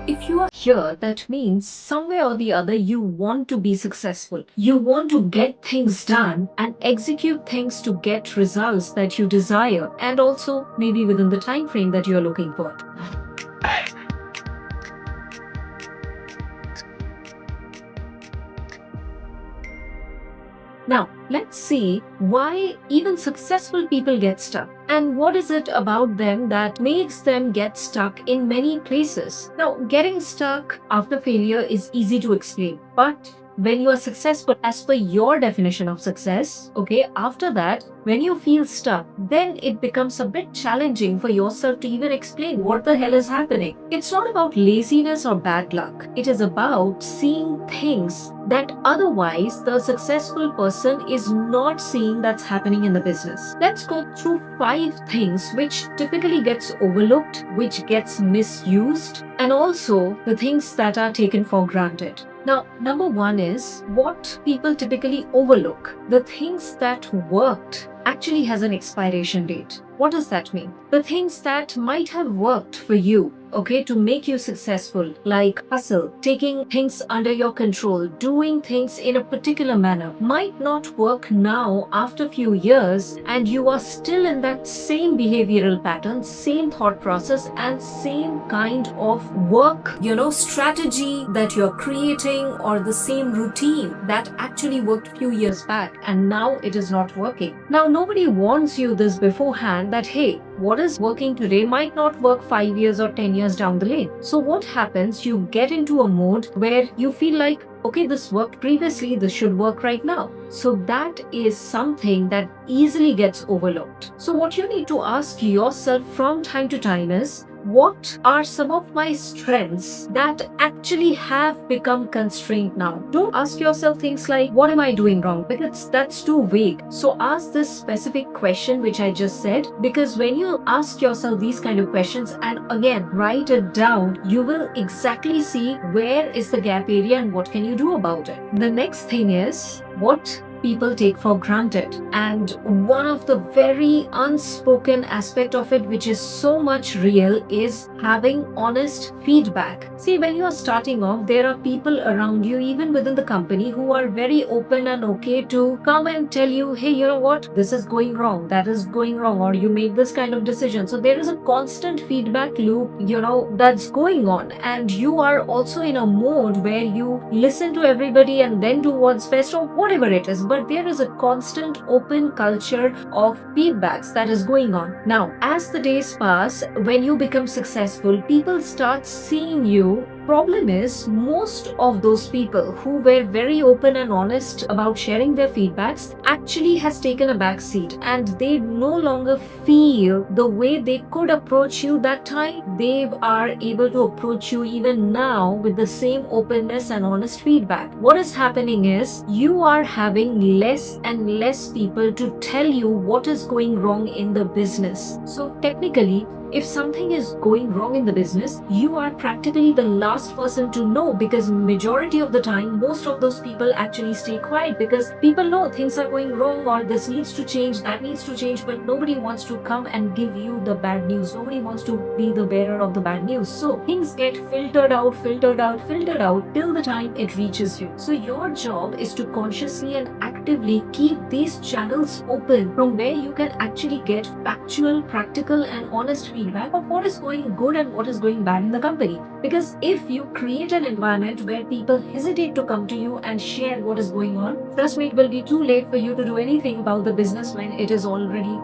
if you are here, that means somewhere or the other you want to be successful. You want to get things done and execute things to get results that you desire, and also maybe within the time frame that you're looking for. Now, let's see why even successful people get stuck and what is it about them that makes them get stuck in many places. Now, getting stuck after failure is easy to explain, but when you are successful as per your definition of success, okay, after that, when you feel stuck, then it becomes a bit challenging for yourself to even explain what the hell is happening. It's not about laziness or bad luck. It is about seeing things that otherwise the successful person is not seeing that's happening in the business. Let's go through 5 things which typically gets overlooked, which gets misused, and also the things that are taken for granted. Now, number one is what people typically overlook. The things that worked actually has an expiration date. What does that mean? The things that might have worked for you, okay, to make you successful, like hustle, taking things under your control, doing things in a particular manner, might not work now after a few years, and you are still in that same behavioral pattern, same thought process, and same kind of work, strategy that you're creating, or the same routine that actually worked few years back, and now it is not working. Now, nobody warns you this beforehand that, hey, what is working today might not work 5 years or 10 years down the lane. So what happens? You get into a mode where you feel like, okay, this worked previously, this should work right now. So that is something that easily gets overlooked. So what you need to ask yourself from time to time is, what are some of my strengths that actually have become constrained now? Don't ask yourself things like, what am I doing wrong? Because that's too vague. So ask this specific question, which I just said, because when you ask yourself these kind of questions and again write it down, you will exactly see where is the gap area and what can you do about it. The next thing is what people take for granted, and one of the very unspoken aspect of it, which is so much real, is having honest feedback. See, when you are starting off, there are people around you, even within the company, who are very open and okay to come and tell you, hey, you know what, this is going wrong, that is going wrong, or you made this kind of decision. So there is a constant feedback loop, that's going on, and you are also in a mode where you listen to everybody and then do what's best or whatever it is. But there is a constant open culture of feedbacks that is going on. Now, as the days pass, when you become successful, people start seeing you. Problem is, most of those people who were very open and honest about sharing their feedbacks actually has taken a back seat, and they no longer feel the way they could approach you that time. They are able to approach you even now with the same openness and honest feedback. What is happening is you are having less and less people to tell you what is going wrong in the business. So technically, if something is going wrong in the business, you are practically the last person to know, because majority of the time, most of those people actually stay quiet because people know things are going wrong, or this needs to change, that needs to change, but nobody wants to come and give you the bad news. Nobody wants to be the bearer of the bad news. So things get filtered out, filtered out, filtered out till the time it reaches you. So your job is to consciously and actively keep these channels open from where you can actually get factual, practical, and honest feedback of what is going good and what is going bad in the company. Because if you create an environment where people hesitate to come to you and share what is going on, trust me, it will be too late for you to do anything about the business when it is already,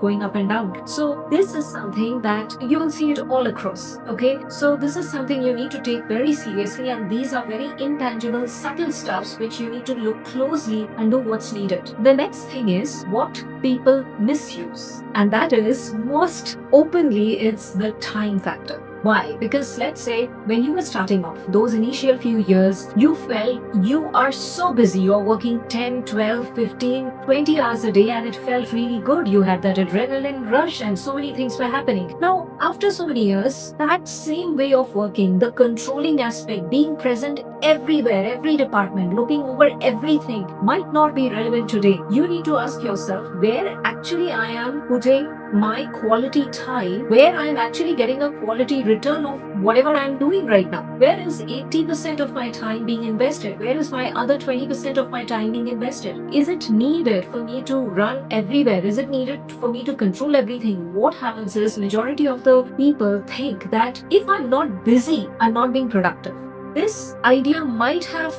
going up and down. So this is something that you will see it all across. Okay. So this is something you need to take very seriously, and these are very intangible, subtle stuffs which you need to look closely and do what's needed. The next thing is what people misuse, and that is most openly it's the time factor. Why? Because let's say when you were starting off, those initial few years, you felt you are so busy. You're working 10, 12, 15, 20 hours a day, and it felt really good. You had that adrenaline rush and so many things were happening. Now, after so many years, that same way of working, the controlling aspect, being present everywhere, every department, looking over everything might not be relevant today. You need to ask yourself where actually I am putting my quality time, where I'm actually getting a quality return of whatever I'm doing right now. Where is 80% of my time being invested? Where is my other 20% of my time being invested? Is it needed for me to run everywhere? Is it needed for me to control everything? What happens is majority of the people think that if I'm not busy, I'm not being productive. This idea might have,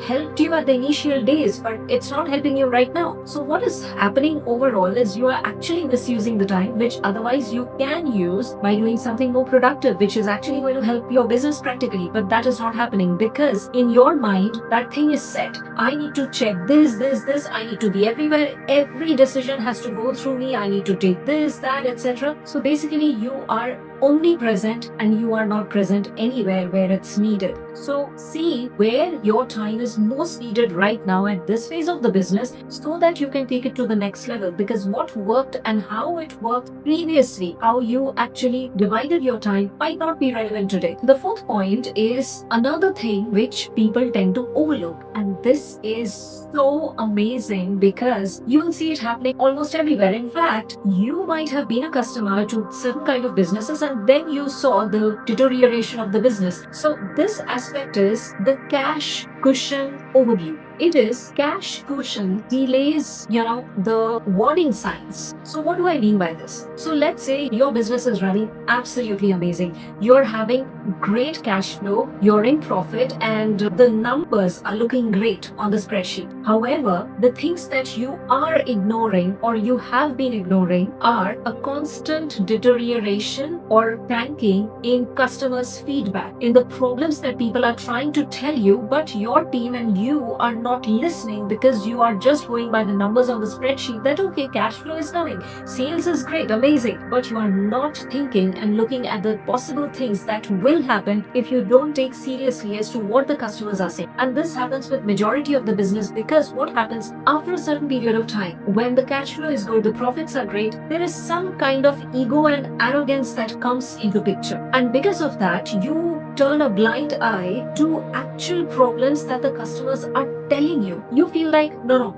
helped you at the initial days, but it's not helping you right now. So what is happening overall is you are actually misusing the time, which otherwise you can use by doing something more productive, which is actually going to help your business practically. But that is not happening because in your mind, that thing is set. I need to check this. I need to be everywhere. Every decision has to go through me. I need to take this, that, etc. So basically, you are only present and you are not present anywhere where it's needed. So see where your time is most needed right now at this phase of the business so that you can take it to the next level, because what worked and how it worked previously, how you actually divided your time might not be relevant today. The fourth point is another thing which people tend to overlook, and this is so amazing because you will see it happening almost everywhere. In fact, you might have been a customer to certain kind of businesses and then you saw the deterioration of the business. So this aspect is the cash cushion overview. It is cash cushion delays, the warning signs. So what do I mean by this? So let's say your business is running absolutely amazing. You're having great cash flow, you're in profit, and the numbers are looking great on the spreadsheet. However, the things that you are ignoring or you have been ignoring are a constant deterioration or tanking in customers' feedback, in the problems that people are trying to tell you, but your team and you are not listening because you are just going by the numbers on the spreadsheet that okay, cash flow is coming, sales is great, amazing, but you are not thinking and looking at the possible things that will happen if you don't take seriously as to what the customers are saying. And this happens with majority of the business because what happens after a certain period of time, when the cash flow is good, the profits are great, there is some kind of ego and arrogance that comes into picture. And because of that, you turn a blind eye to actual problems that the customers are telling you. You feel like, no,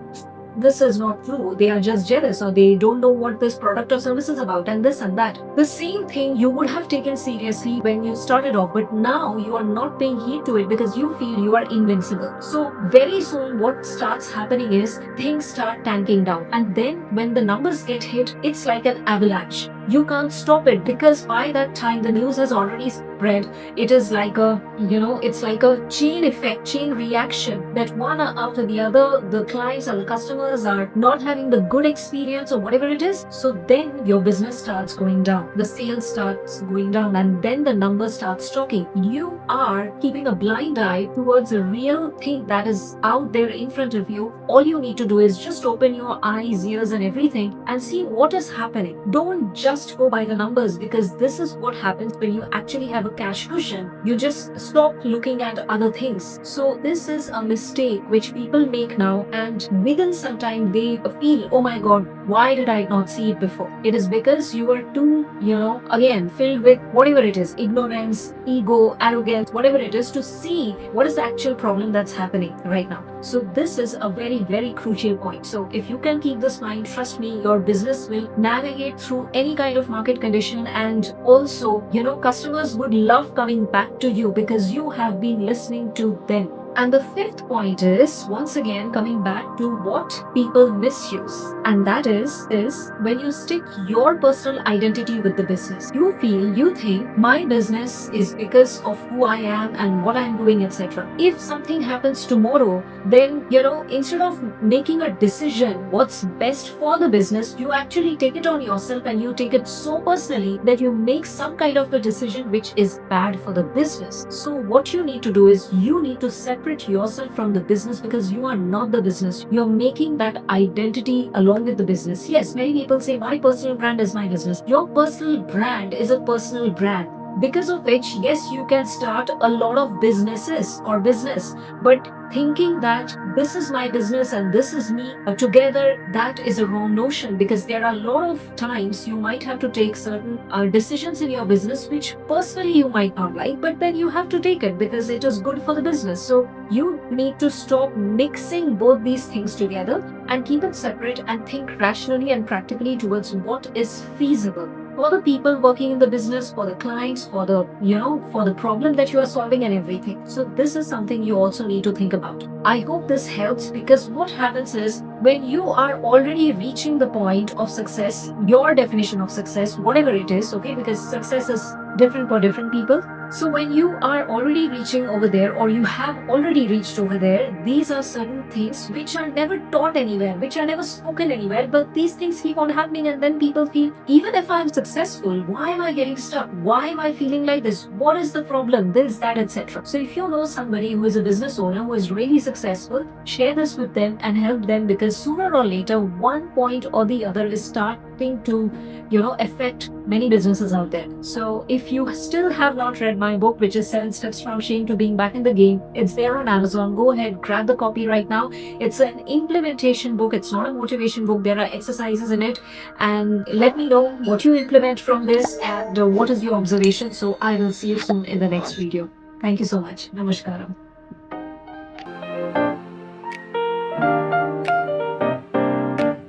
this is not true. They are just jealous or they don't know what this product or service is about and this and that. The same thing you would have taken seriously when you started off, but now you are not paying heed to it because you feel you are invincible. So very soon what starts happening is things start tanking down. And then when the numbers get hit, it's like an avalanche. You can't stop it because by that time the news has already spread. It is like it's like a chain effect, chain reaction that one after the other, the clients and the customers are not having the good experience or whatever it is. So then your business starts going down, the sales starts going down, and then the numbers start talking. You are keeping a blind eye towards a real thing that is out there in front of you. All you need to do is just open your eyes, ears, and everything and see what is happening. Don't just go by the numbers, because this is what happens when you actually have a cash cushion. You just stop looking at other things. So this is a mistake which people make now, and within some time they feel, oh my god, why did I not see it before? It is because you were too, again, filled with whatever it is, ignorance, ego, arrogance, whatever it is, to see what is the actual problem that's happening right now. So this is a very, very crucial point. So if you can keep this mind, trust me, your business will navigate through any kind of market condition. And also, customers would love coming back to you because you have been listening to them. And the fifth point is once again coming back to what people misuse. And that is when you stick your personal identity with the business. You think my business is because of who I am and what I'm doing, etc. If something happens tomorrow, then instead of making a decision what's best for the business, you actually take it on yourself and you take it so personally that you make some kind of a decision which is bad for the business. So what you need to do is you need to separate yourself from the business, because you are not the business. You're making that identity along with the business. Yes, many people say my personal brand is my business. Your personal brand is a personal brand. because of which, yes, you can start a lot of businesses or business, but thinking that this is my business and this is me together, that is a wrong notion, because there are a lot of times you might have to take certain decisions in your business which personally you might not like, but then you have to take it because it is good for the business. So you need to stop mixing both these things together and keep it separate and think rationally and practically towards what is feasible for the people working in the business, for the clients, for the, for the problem that you are solving and everything. So this is something you also need to think about. I hope this helps, because what happens is when you are already reaching the point of success, your definition of success, whatever it is, okay, because success is different for different people. So when you are already reaching over there, or you have already reached over there, these are certain things which are never taught anywhere, which are never spoken anywhere, but these things keep on happening, and then people feel, even if I'm successful, why am I getting stuck? Why am I feeling like this? What is the problem? This, that, etc. So if you know somebody who is a business owner who is really successful, share this with them and help them, because sooner or later, one point or the other is starting to, affect many businesses out there. So if you still have not read my book, which is 7 Steps from Shame to Being Back in the Game, it's there on Amazon. Go ahead, grab the copy right now. It's an implementation book. It's not a motivation book. There are exercises in it. And let me know what you implement from this, and what is your observation. So I will see you soon in the next video. Thank you so much. Namaskaram.